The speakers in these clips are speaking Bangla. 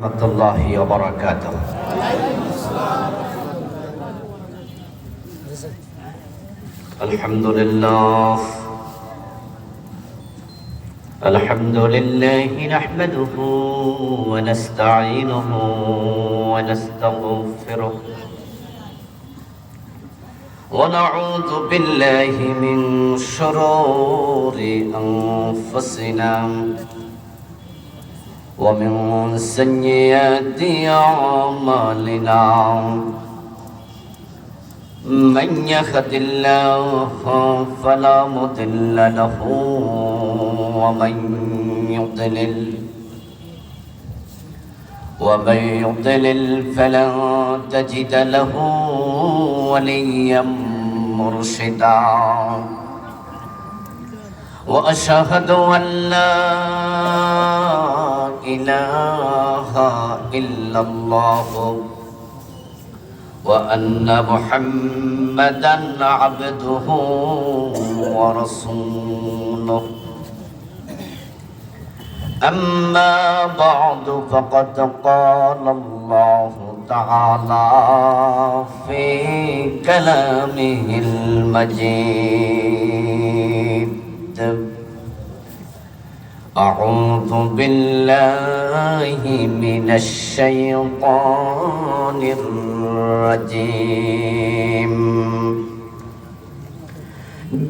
ورحمة الله وبركاته. الحمد لله نحمده ونستعينه ونستغفره ونعوذ بالله من شرور أنفسنا ومن سيئات أعمالنا من يهد الله فلا مضل له ومن يضلل فلن تجد له وليا مرشدا وأشهد أن لا إله إلا الله وأن محمدا عبده ورسوله. أما بعد فقد قال الله تعالى في كلامه المجيد: أعوذ بالله من الشيطان الرجيم.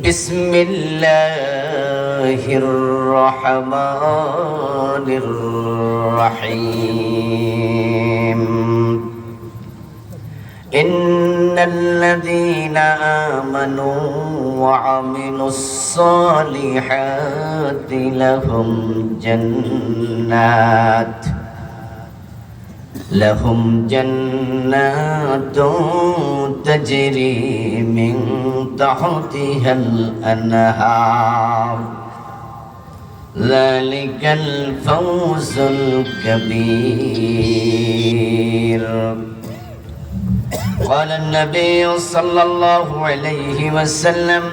بسم الله الرحمن الرحيم. إن الذين آمنوا وعملوا الصالحات لهم جنات تجري من تحتها الأنهار. ذلك الفوز الكبير. قال النبي صلى الله عليه وسلم: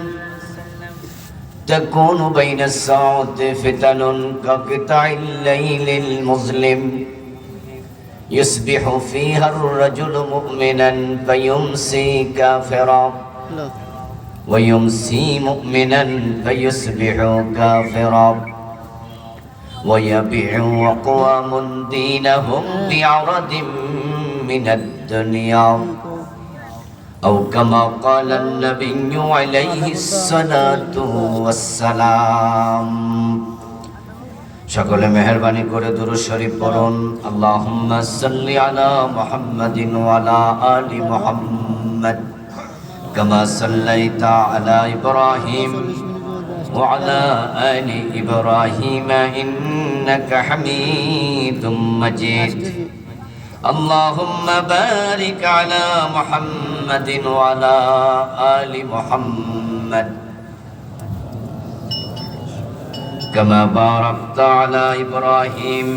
تكون بين الساعات فتن كقطع الليل المظلم يصبح فيها الرجل مؤمنا فيمسي كافرا ويمسي مؤمنا فيصبح كافرا ويبيع أقوام دينهم بعرض من الدنيا أو كما قال النبي عليه الصلاة والسلام. সকলে মেহেরবানি করে দুরূদ শরীফ পড়ুন। আল্লাহুম্মা সাল্লি আলা মুহাম্মাদিন ওয়া আলা আলি মুহাম্মাদ কামা সাল্লাইতা আলা ইব্রাহিম ওয়া আলা আলি ইব্রাহিম ইন্নাকা হামিদুম মাজিদ। আল্লাহুম্মা বারিক আলা মুহাম্মাদিন ওয়া আলা আলি মুহাম্মাদ كما باركت على إبراهيم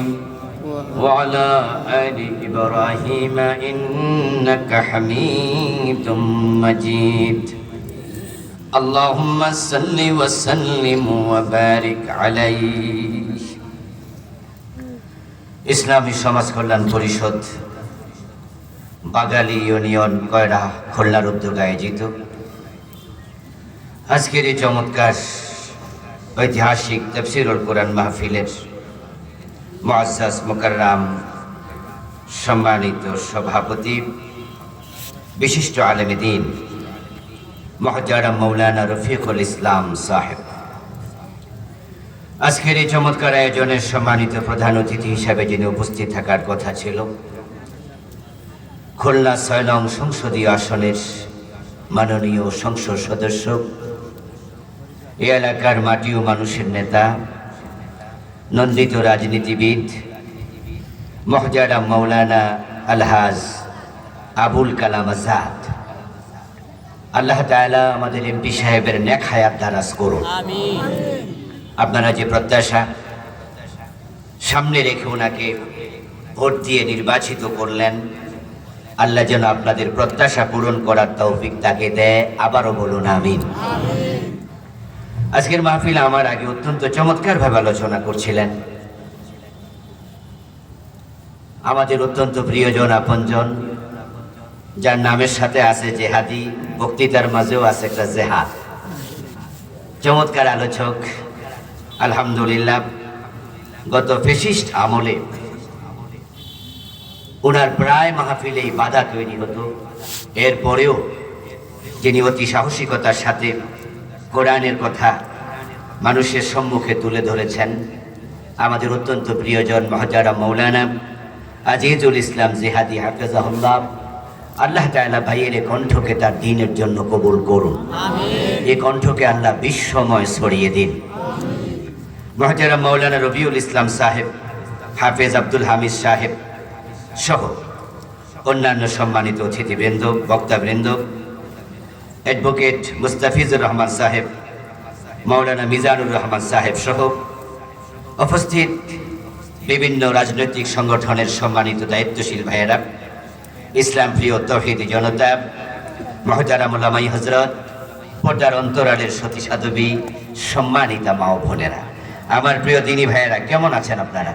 وعلى آل إبراهيم إنك حميد مجيد. اللهم صل وسلم وبارك عليه. ইসলামী সমাজ কল্যাণ পরিষদ বাগালী ইউনিয়ন কয়রা খুলনার উদ্যোগে আয়োজিত আজকের এই চমৎকার ঐতিহাসিক তাফসীরুল কোরআন মাহফিলের মুআজ্জাজ মুকাররম সম্মানিত সভাপতি বিশিষ্ট আলেমে দ্বীন মুহতারাম মাওলানা রফিকুল ইসলাম সাহেব, আজকের এই চমৎকার আয়োজনের সম্মানিত প্রধান অতিথি হিসাবে যিনি উপস্থিত থাকার কথা ছিল, খুলনা ৬ নং সংসদীয় আসনের মাননীয় সংসদ সদস্য, এই এলাকার মাটি ও মানুষের নেতা, নন্দিত রাজনীতিবিদ মুহতারাম মাওলানা আলহাজ আবুল কালাম আজাদ, আল্লাহ তাআলা আমাদের এমপি সাহেবের নেক হায়াত দারাজ করুন। আমিন। আপনারা যে প্রত্যাশা সামনে রেখে ওনাকে ভোট দিয়ে নির্বাচিত করলেন, আল্লাহ যেন আপনাদের প্রত্যাশা পূরণ করার তৌফিক তাকে দেয়। আবারও বলুন আমিন। আজকের মাহফিল আমার আগে অত্যন্ত চমৎকার ভাবে আলোচনা করছিলেন। আমাদের অত্যন্ত প্রিয়জন আপনজন, যার নামের সাথে আছে জেহাদি, বক্তৃতার মাঝেও আছে একটা জেহাদ। চমৎকার আলোচক, আলহামদুলিল্লাহ। গত ফেসিস্ট আমলে ওনার প্রায় মাহফিলেই বাধা তৈরি হতো, এরপরেও তিনি অতি সাহসিকতার সাথে কোরআনের কথা মানুষের সম্মুখে তুলে ধরেছেন। আমাদের অত্যন্ত প্রিয়জন মহাজারা মৌলানা আজিজুল ইসলাম জিহাদি হাফেজাহুল্লাহ, আল্লাহ তাআলা ভাইয়ের এই কণ্ঠকে তার দ্বীনের জন্য কবুল করুন। এই কণ্ঠকে আল্লাহ বিশ্বময় ছড়িয়ে দিন। মহাজারা মৌলানা রবিউল ইসলাম সাহেব, হাফেজ আব্দুল হামিদ সাহেব সহ অন্যান্য সম্মানিত অতিথিবৃন্দ, বক্তাবৃন্দ, অ্যাডভোকেট মুস্তাফিজুর রহমান সাহেব, মৌলানা মিজানুর রহমান সাহেব সহ উপস্থিত বিভিন্ন রাজনৈতিক সংগঠনের সম্মানিত দায়িত্বশীল ভাইয়েরা, ইসলাম প্রিয় তৌহিদি জনতা, মহতারাম উলামায়ে হযরত, পর্দার অন্তরালের সতী সাধবী, সম্মানিতা মা ও বোনেরা, আমার প্রিয় দিনী ভাইয়েরা, কেমন আছেন আপনারা?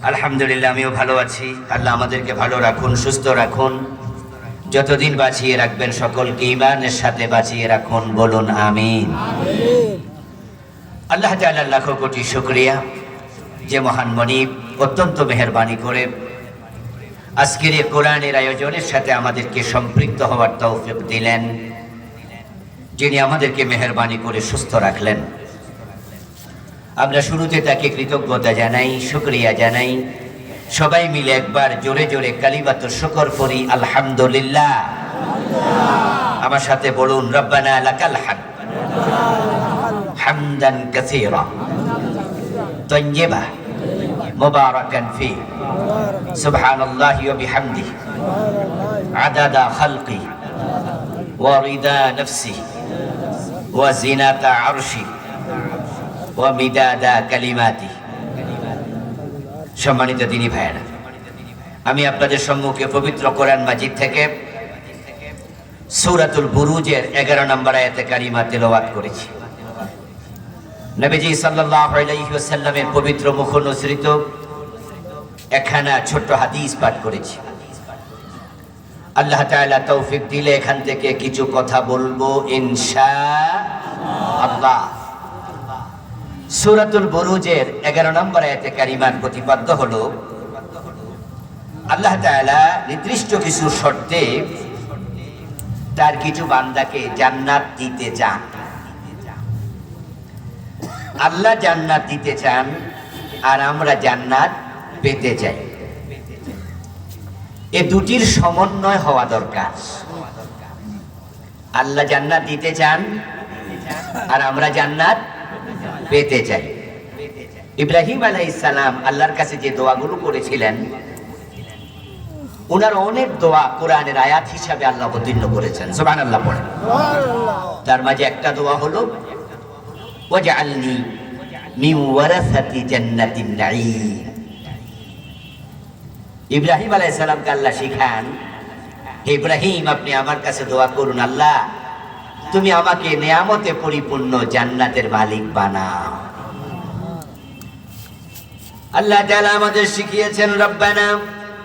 আলহামদুলিল্লাহ, আমিও ভালো আছি। আল্লাহ আমাদেরকে ভালো রাখুন, সুস্থ রাখুন, যতদিন বাঁচিয়ে রাখবেন সকলকে ঈমানের সাথে বাঁচিয়ে রাখুন, বলুন আমিন। আল্লাহ তাআলার লাখো কোটি শুকরিয়া যে মহান মনিব অত্যন্ত মেহেরবানি করে আজকের এই কোরআনের আয়োজনের সাথে আমাদেরকে সম্পৃক্ত হওয়ার তৌফিক দিলেন, যিনি আমাদেরকে মেহেরবানি করে সুস্থ রাখলেন। আমরা শুরুতে তাকে কৃতজ্ঞতা জানাই, শুকরিয়া জানাই। সবাই মিলে একবার জোরে জোরে কালিমাতুশ শুকর পড়ি, আলহামদুলিল্লাহ। আমার সাথে বলুন, রব্বানা লাকাল হামদ হামদান কাসীরা তাইয়্যিবান মুবারাকান ফীহি সুবহানাল্লাহি ওয়া বিহামদিহি আদাদা খালকিহি ওয়া রিদা নাফসিহি ওয়া জিনাতা আরশিহি ওয়া মিদাদা কালিমাতিহি। সম্মানিত দিনী ভাইয়েরা, আমি আপনাদের সম্মুখে পবিত্র কোরআন মাজিদ থেকে সূরাতুল বুরুজের 11 নম্বর আয়াতে কারিমা তেলাওয়াত করেছি। নবীজি সাল্লাল্লাহু আলাইহি ওয়াসাল্লামের পবিত্র মুখ অনুসৃত একখানা ছোট্ট হাদিস পাঠ করেছি। আল্লাহ তাআলা তৌফিক দিলে এখান থেকে কিছু কথা বলবো ইনশাআল্লাহ। সূরাতুল বুরুজের 11 নম্বর আয়াতে কারিমার প্রতিপাদ্য হলো, আল্লাহ তাআলা নির্দিষ্ট কিছু শর্তে তার কিছু বান্দাকে জান্নাত দিতে চান। আল্লাহ জান্নাত দিতে চান আর আমরা জান্নাত পেতে চাই। এই দুটির সমন্বয় হওয়া দরকার। আল্লাহ জান্নাত দিতে চান আর আমরা জান্নাত পেতে চাই। ইব্রাহিম আলাইহিস সালাম আল্লাহর কাছে যে দোয়াগুলো করেছিলেন, ওনার অনেক দোয়া কোরআনের আয়াত হিসাবে আল্লাহ অবতীর্ণ করেছেন। সুবহানাল্লাহ পড়েন। তার মাঝে একটা দোয়া হলো, ওয়াজআলনি মিন ওয়ারাসাতি জান্নাতিন নাঈম। ইব্রাহিম আলাইহিস সালামকে আল্লাহ শিখান, হে ইব্রাহিম, আপনি আমার কাছে দোয়া করুন, আল্লাহ তুমি আমাকে নিয়ামতে পরিপূর্ণ জান্নাতের মালিক বানাও। আল্লাহ তাআলা আমাদের শিখিয়েছেন, রব্বানা